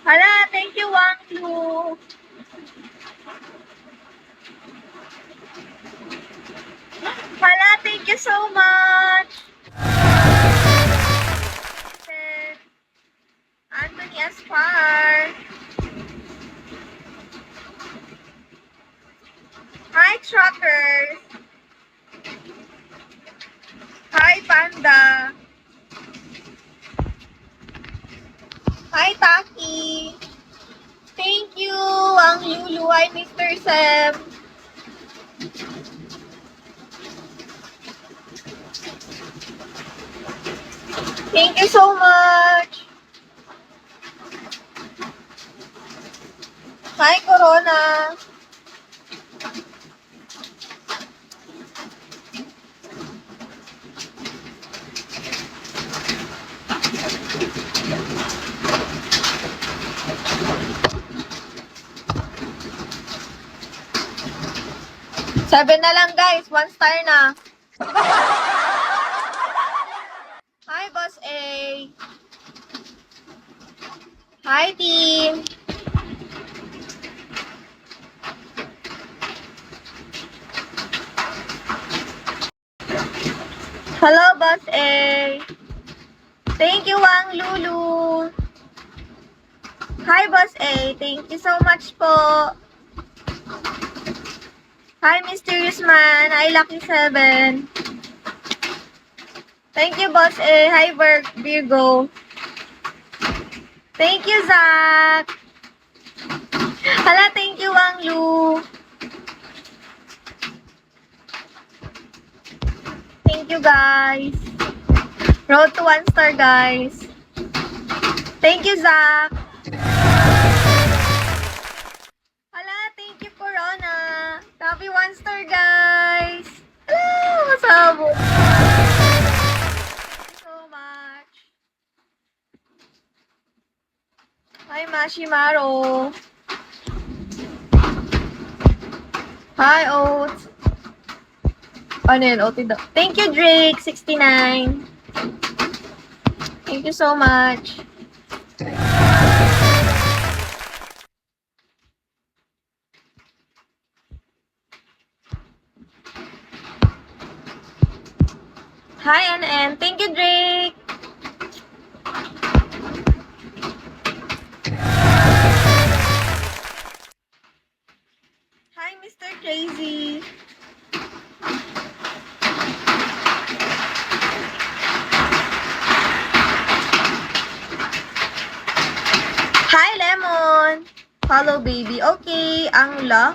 Hala, thank you, Wang Lu. Hala, thank you so much. Anthony Aspar. Hi, truckers. Hi, Panda. Hi, Taki. Thank you, Ang Lulu. Hi, Mr. Sam. Thank you so much. Hi, Corona. Seven na lang, guys. 1 star na. Hi, Boss A. Hi, team. Hello, Boss A. Thank you, Wang Lulu. Hi, Boss A. Thank you so much po. Hi, Mysterious Man. Hi, Lucky 7. Thank you, Boss A. Hi, Virgo. Thank you, Zach. Hala, thank you, Wang Lu. Thank you, guys. Road to 1 star, guys. Thank you, Zach. Hala, thank you, Corona. Copy 1 star, guys. Hello, masabot. Thank you so much. Hi, Mashimaro. Hi, Oats. Ano yun, Oats daw. Thank you, Drake, 69. Thank you so much. Hi, Ann. Thank you, Drake. Hi, Mr. Crazy. Hi, Lemon. Follow, baby. Okay, ang la.